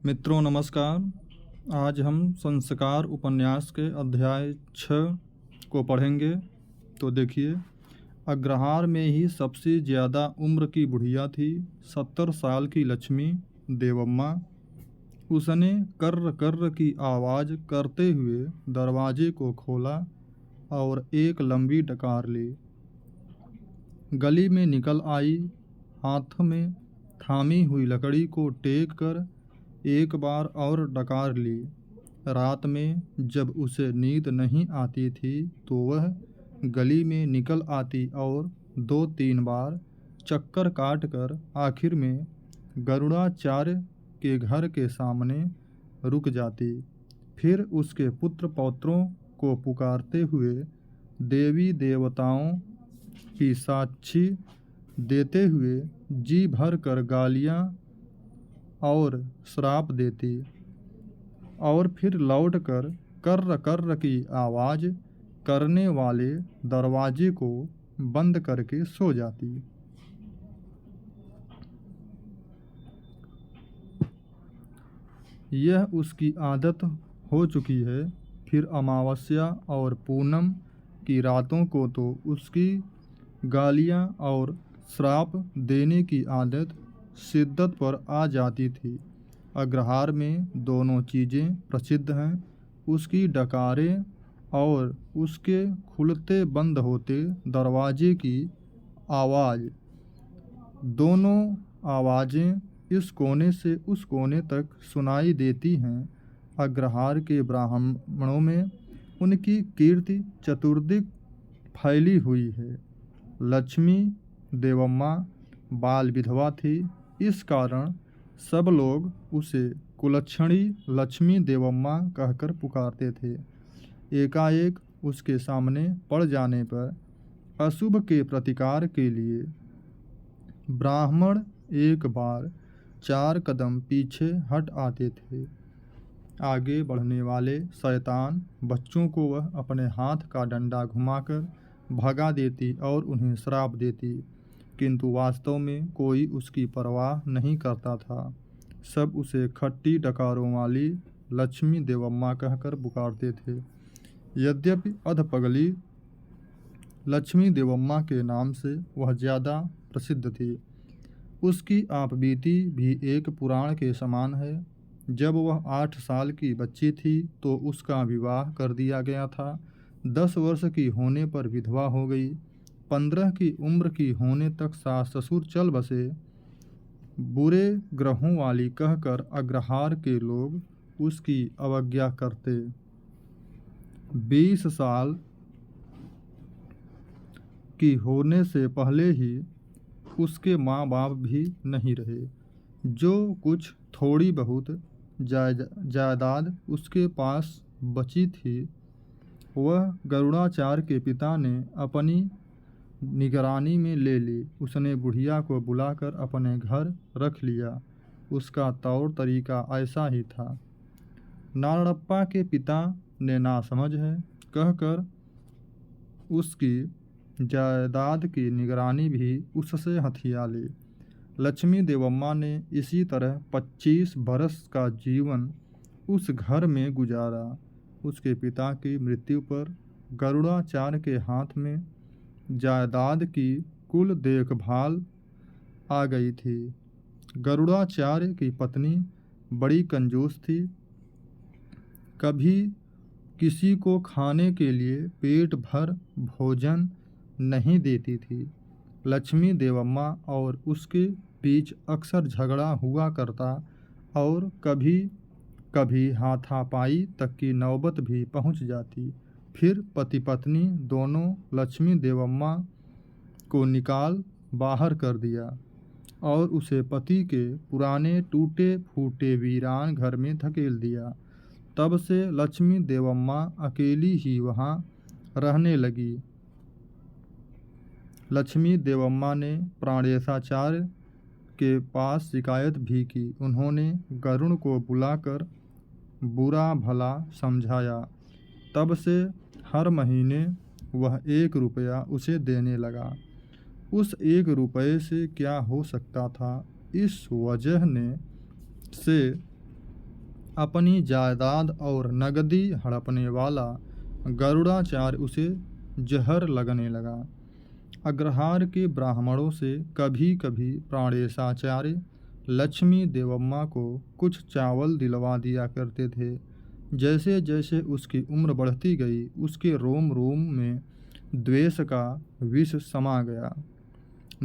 मित्रों नमस्कार। आज हम संस्कार उपन्यास के अध्याय 6 को पढ़ेंगे। तो देखिए, अग्रहार में ही सबसे ज़्यादा उम्र की बुढ़िया थी 70 साल की लक्ष्मी देवम्मा। उसने कर्र कर्र की आवाज़ करते हुए दरवाजे को खोला और एक लंबी डकार ली। गली में निकल आई। हाथ में थामी हुई लकड़ी को टेक कर एक बार और डकार ली। रात में जब उसे नींद नहीं आती थी तो वह गली में निकल आती और 2-3 बार चक्कर काट कर आखिर में गरुड़ाचार्य के घर के सामने रुक जाती। फिर उसके पुत्र पौत्रों को पुकारते हुए देवी देवताओं की साक्षी देते हुए जी भर कर गालियाँ और श्राप देती और फिर लौटकर कर्र कर्र की आवाज़ करने वाले दरवाजे को बंद करके सो जाती। यह उसकी आदत हो चुकी है। फिर अमावस्या और पूनम की रातों को तो उसकी गालियाँ और श्राप देने की आदत शिद्दत पर आ जाती थी। अग्रहार में दोनों चीज़ें प्रसिद्ध हैं, उसकी डकारें और उसके खुलते बंद होते दरवाजे की आवाज़। दोनों आवाज़ें इस कोने से उस कोने तक सुनाई देती हैं। अग्रहार के ब्राह्मणों में उनकी कीर्ति चतुर्दिक फैली हुई है। लक्ष्मी देवम्मा बाल विधवा थी, इस कारण सब लोग उसे कुलक्षणी लक्ष्मी देवम्मा कहकर पुकारते थे। एकाएक उसके सामने पड़ जाने पर अशुभ के प्रतिकार के लिए ब्राह्मण एक बार 4 कदम पीछे हट आते थे। आगे बढ़ने वाले शैतान बच्चों को वह अपने हाथ का डंडा घुमाकर भगा देती और उन्हें श्राप देती, किंतु वास्तव में कोई उसकी परवाह नहीं करता था। सब उसे खट्टी डकारों वाली लक्ष्मी देवम्मा कहकर पुकारते थे। यद्यपि अधपगली लक्ष्मी देवम्मा के नाम से वह ज़्यादा प्रसिद्ध थी। उसकी आपबीती भी एक पुराण के समान है। जब वह 8 साल की बच्ची थी तो उसका विवाह कर दिया गया था। 10 वर्ष की होने पर विधवा हो गई। 15 की उम्र की होने तक सास ससुर चल बसे। बुरे ग्रहों वाली कहकर अग्रहार के लोग उसकी अवज्ञा करते। 20 साल की होने से पहले ही उसके माँ बाप भी नहीं रहे। जो कुछ थोड़ी बहुत जायदाद उसके पास बची थी वह गरुड़ाचार्य के पिता ने अपनी निगरानी में ले ली। उसने बुढ़िया को बुलाकर अपने घर रख लिया। उसका तौर तरीका ऐसा ही था। नारायणप्पा के पिता ने नासमझ है कहकर उसकी जायदाद की निगरानी भी उससे हथिया ली। लक्ष्मी देवम्मा ने इसी तरह 25 बरस का जीवन उस घर में गुजारा। उसके पिता की मृत्यु पर गरुड़ाचार्य के हाथ में जायदाद की कुल देखभाल आ गई थी। गरुड़ाचार्य की पत्नी बड़ी कंजूस थी। कभी किसी को खाने के लिए पेट भर भोजन नहीं देती थी। लक्ष्मी देवम्मा और उसके बीच अक्सर झगड़ा हुआ करता और कभी कभी हाथापाई तक की नौबत भी पहुंच जाती। फिर पति पत्नी दोनों लक्ष्मी देवम्मा को निकाल बाहर कर दिया और उसे पति के पुराने टूटे फूटे वीरान घर में धकेल दिया। तब से लक्ष्मी देवम्मा अकेली ही वहाँ रहने लगी। लक्ष्मी देवम्मा ने प्राणेशाचार्य के पास शिकायत भी की। उन्होंने गरुण को बुलाकर बुरा भला समझाया। तब से हर महीने वह 1 रुपया उसे देने लगा। उस 1 रुपये से क्या हो सकता था, इस वजह से अपनी जायदाद और नगदी हड़पने वाला गरुड़ाचार्य उसे जहर लगने लगा। अग्रहार के ब्राह्मणों से कभी कभी प्राणेशाचार्य लक्ष्मी देवम्मा को कुछ चावल दिलवा दिया करते थे। जैसे जैसे उसकी उम्र बढ़ती गई, उसके रोम रोम में द्वेष का विष समा गया।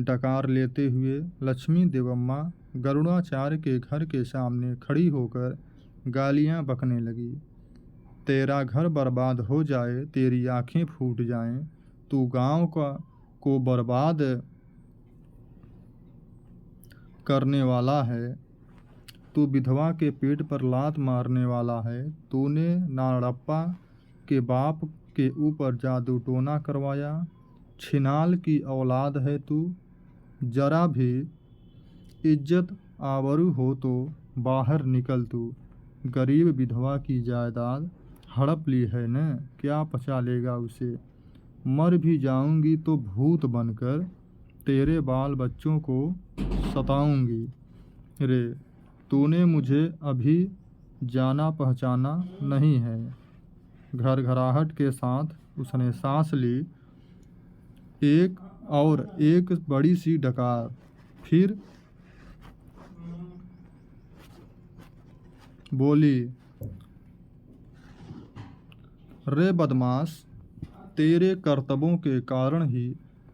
डकार लेते हुए लक्ष्मी देवम्मा गरुड़ाचार्य के घर के सामने खड़ी होकर गालियां बकने लगी। तेरा घर बर्बाद हो जाए, तेरी आंखें फूट जाएं, तू गांव को बर्बाद करने वाला है, तू विधवा के पेट पर लात मारने वाला है, तूने नारड़प्पा के बाप के ऊपर जादू टोना करवाया, छिनाल की औलाद है तू, जरा भी इज्जत आबरू हो तो बाहर निकल तू। गरीब विधवा की जायदाद हड़प ली है न, क्या पचा लेगा उसे। मर भी जाऊंगी तो भूत बनकर तेरे बाल बच्चों को सताऊंगी। रे, तूने मुझे अभी जाना पहचाना नहीं है। घर घराहट के साथ उसने सांस ली। एक और एक बड़ी सी डकार। फिर बोली, रे बदमाश, तेरे करतबों के कारण ही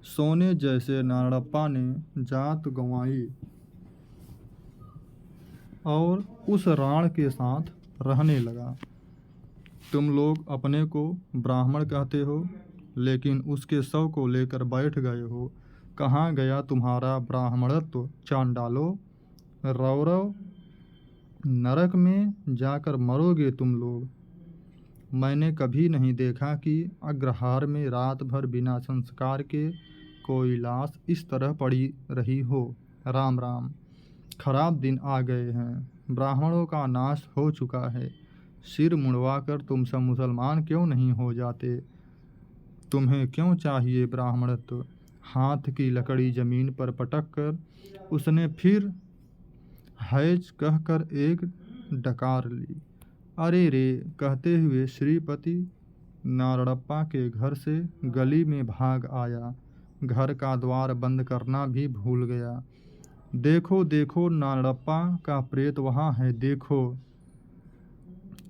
सोने जैसे नारड़प्पा ने जात गंवाई और उस राण के साथ रहने लगा। तुम लोग अपने को ब्राह्मण कहते हो, लेकिन उसके शव को लेकर बैठ गए हो। कहाँ गया तुम्हारा ब्राह्मणत्व चांडालो। रौरव नरक में जाकर मरोगे तुम लोग। मैंने कभी नहीं देखा कि अग्रहार में रात भर बिना संस्कार के कोई लाश इस तरह पड़ी रही हो। राम राम, खराब दिन आ गए हैं। ब्राह्मणों का नाश हो चुका है। सिर मुड़वाकर तुम सब मुसलमान क्यों नहीं हो जाते। तुम्हें क्यों चाहिए ब्राह्मणत्व। हाथ की लकड़ी जमीन पर पटक कर उसने फिर हैज कहकर एक डकार ली। अरे रे कहते हुए श्रीपति नारड़प्पा के घर से गली में भाग आया। घर का द्वार बंद करना भी भूल गया। देखो देखो, नारड़प्पा का प्रेत वहाँ है, देखो।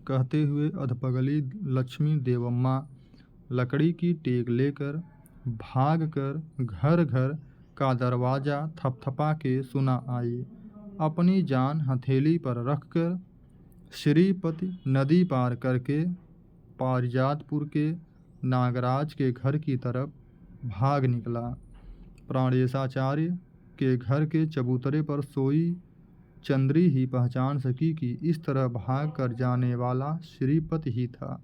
कहते हुए अधपगली लक्ष्मी देवम्मा लकड़ी की टेक लेकर भागकर घर घर का दरवाज़ा थपथपा के सुना आई। अपनी जान हथेली पर रखकर श्रीपति नदी पार करके पारिजातपुर के नागराज के घर की तरफ भाग निकला। प्राणेशाचार्य के घर के चबूतरे पर सोई चंद्री ही पहचान सकी कि इस तरह भाग कर जाने वाला श्रीपति ही था।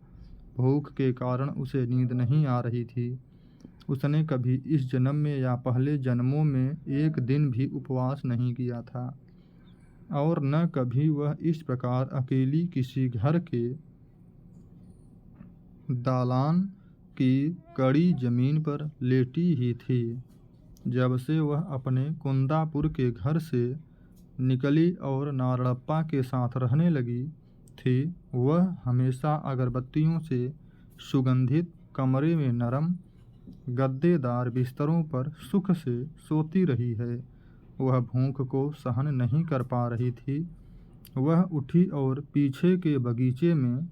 भूख के कारण उसे नींद नहीं आ रही थी। उसने कभी इस जन्म में या पहले जन्मों में एक दिन भी उपवास नहीं किया था, और न कभी वह इस प्रकार अकेली किसी घर के दालान की कड़ी जमीन पर लेटी ही थी। जब से वह अपने कुंदापुर के घर से निकली और नारड़प्पा के साथ रहने लगी थी, वह हमेशा अगरबत्तियों से सुगंधित कमरे में नरम गद्देदार बिस्तरों पर सुख से सोती रही है। वह भूख को सहन नहीं कर पा रही थी। वह उठी और पीछे के बगीचे में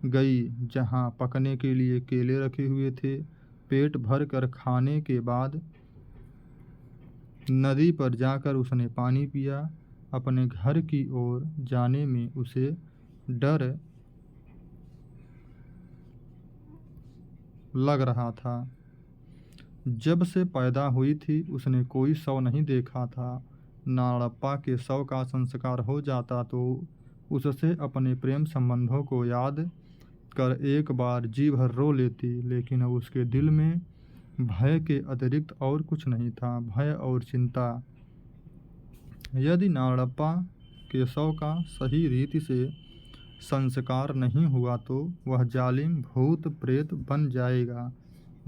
गई, जहाँ पकने के लिए केले रखे हुए थे। पेट भर कर खाने के बाद नदी पर जाकर उसने पानी पिया। अपने घर की ओर जाने में उसे डर लग रहा था। जब से पैदा हुई थी उसने कोई शव नहीं देखा था। नारड़प्पा के शव का संस्कार हो जाता तो उससे अपने प्रेम संबंधों को याद कर एक बार जी भर रो लेती, लेकिन अब उसके दिल में भय के अतिरिक्त और कुछ नहीं था। भय और चिंता। यदि नारड़प्पा के शव का सही रीति से संस्कार नहीं हुआ तो वह जालिम भूत प्रेत बन जाएगा।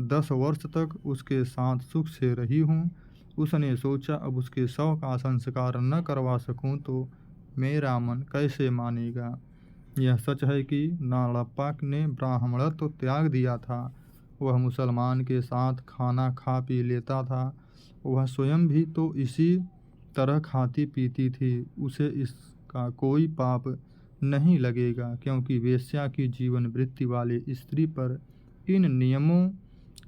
10 वर्ष तक उसके साथ सुख से रही हूँ। उसने सोचा, अब उसके शव का संस्कार न करवा सकूँ तो मेरा मन कैसे मानेगा। यह सच है कि नारायणप्पा ने ब्राह्मणत्व तो त्याग दिया था। वह मुसलमान के साथ खाना खा पी लेता था। वह स्वयं भी तो इसी तरह खाती पीती थी। उसे इसका कोई पाप नहीं लगेगा, क्योंकि वेश्या की जीवन वृत्ति वाली स्त्री पर इन नियमों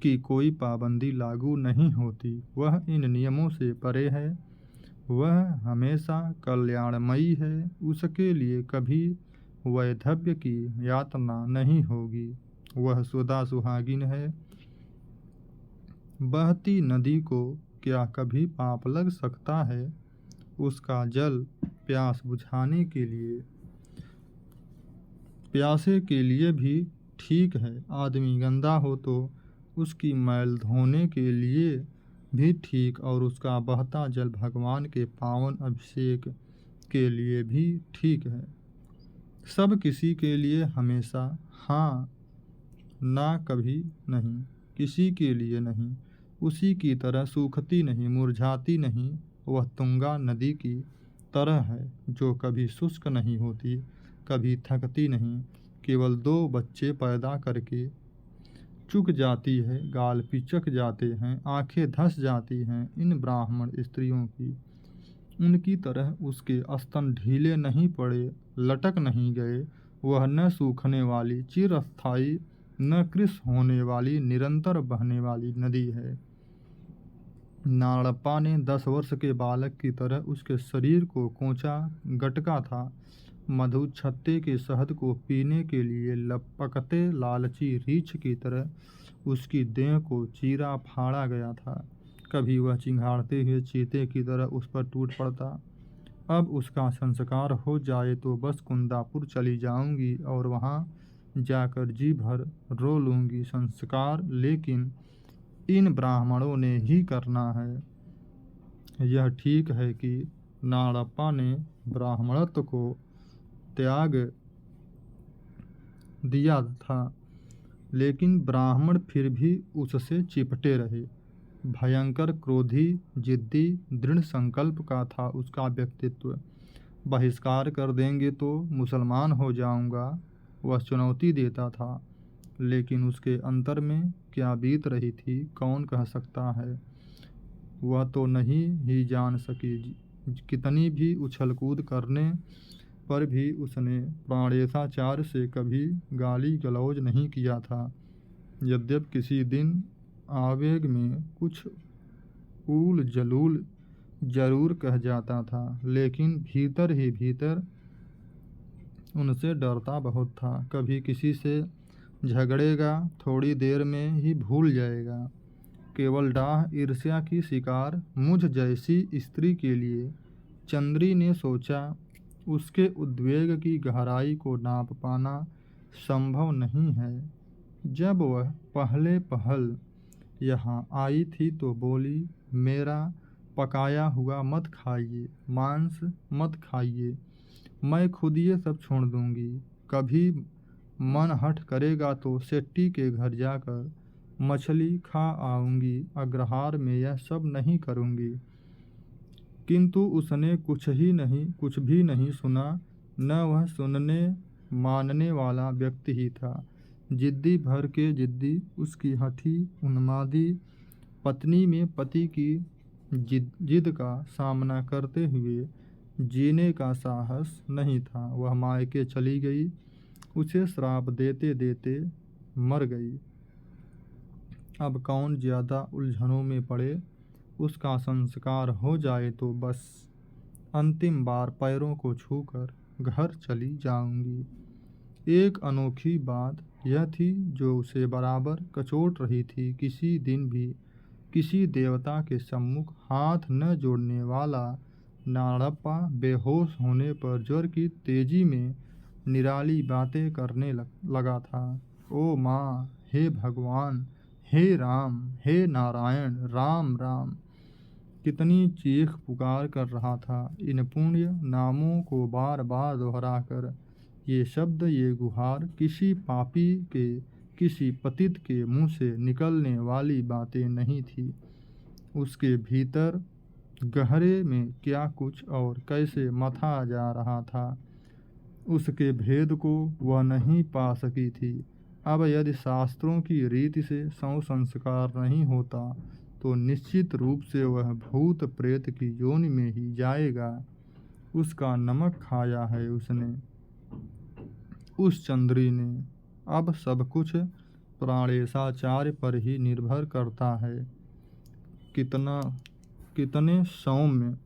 की कोई पाबंदी लागू नहीं होती। वह इन नियमों से परे है। वह हमेशा कल्याणमयी है। उसके लिए कभी वैधव्य की यातना नहीं होगी। वह सदा सुहागिन है। बहती नदी को क्या कभी पाप लग सकता है? उसका जल प्यास बुझाने के लिए, प्यासे के लिए भी ठीक है। आदमी गंदा हो तो उसकी मैल धोने के लिए भी ठीक, और उसका बहता जल भगवान के पावन अभिषेक के लिए भी ठीक है। सब किसी के लिए हमेशा, हाँ ना कभी नहीं, किसी के लिए नहीं। उसी की तरह सूखती नहीं, मुरझाती नहीं। वह तुंगा नदी की तरह है, जो कभी शुष्क नहीं होती, कभी थकती नहीं। केवल 2 बच्चे पैदा करके चुक जाती है, गाल पिचक जाते हैं, आंखें धंस जाती हैं इन ब्राह्मण स्त्रियों की। उनकी तरह उसके स्तन ढीले नहीं पड़े, लटक नहीं गए। वह न सूखने वाली चिरस्थायी, न कृश होने वाली निरंतर बहने वाली नदी है। नारायणप्पा ने 10 वर्ष के बालक की तरह उसके शरीर को कोंचा गटका था। मधु छत्ते के शहद को पीने के लिए लपकते लालची रीछ की तरह उसकी देह को चीरा फाड़ा गया था। कभी वह चिंघाड़ते हुए चीते की तरह उस पर टूट पड़ता। अब उसका संस्कार हो जाए तो बस कुंदापुर चली जाऊंगी और वहाँ जाकर जी भर रो लूँगी। संस्कार लेकिन इन ब्राह्मणों ने ही करना है। यह ठीक है कि नारायणप्पा ने ब्राह्मणत्व को त्याग दिया था, लेकिन ब्राह्मण फिर भी उससे चिपटे रहे। भयंकर क्रोधी, जिद्दी, दृढ़ संकल्प का था उसका व्यक्तित्व। बहिष्कार कर देंगे तो मुसलमान हो जाऊंगा, वह चुनौती देता था। लेकिन उसके अंतर में क्या बीत रही थी कौन कह सकता है। वह तो नहीं ही जान सकी। कितनी भी उछल कूद करने पर भी उसने प्राणेशाचार्य से कभी गाली गलौज नहीं किया था। यद्यपि किसी दिन आवेग में कुछ ऊल जलूल जरूर कह जाता था, लेकिन भीतर ही भीतर उनसे डरता बहुत था। कभी किसी से झगड़ेगा, थोड़ी देर में ही भूल जाएगा। केवल डाह ईर्ष्या की शिकार मुझ जैसी स्त्री के लिए चंद्री ने सोचा उसके उद्वेग की गहराई को नाप पाना संभव नहीं है। जब वह पहले पहल यहाँ आई थी तो बोली, मेरा पकाया हुआ मत खाइए, मांस मत खाइए, मैं खुद ये सब छोड़ दूंगी। कभी मन हठ करेगा तो सेट्टी के घर जाकर मछली खा आऊंगी, अग्रहार में यह सब नहीं करूंगी। किंतु उसने कुछ भी नहीं सुना। न वह सुनने मानने वाला व्यक्ति ही था। जिद्दी भर के जिद्दी, उसकी हठी उन्मादी पत्नी में पति की जिद का सामना करते हुए जीने का साहस नहीं था। वह मायके चली गई, उसे श्राप देते देते मर गई। अब कौन ज़्यादा उलझनों में पड़े। उसका संस्कार हो जाए तो बस अंतिम बार पैरों को छूकर घर चली जाऊंगी। एक अनोखी बात यह थी जो उसे बराबर कचोट रही थी। किसी दिन भी किसी देवता के सम्मुख हाथ न जोड़ने वाला नारायणप्पा बेहोश होने पर ज्वर की तेजी में निराली बातें करने लगा था। ओ माँ, हे भगवान, हे राम, हे नारायण, राम राम, कितनी चीख पुकार कर रहा था। इन पुण्य नामों को बार बार दोहराकर ये शब्द, ये गुहार किसी पापी के, किसी पतित के मुंह से निकलने वाली बातें नहीं थी। उसके भीतर गहरे में क्या कुछ और कैसे मथा जा रहा था। उसके भेद को वह नहीं पा सकी थी। अब यदि शास्त्रों की रीति से संस्कार नहीं होता तो निश्चित रूप से वह भूत प्रेत की योनि में ही जाएगा। उसका नमक खाया है उसने, उस चंद्री ने। अब सब कुछ प्राणेशाचार्य पर ही निर्भर करता है। कितने सौम्य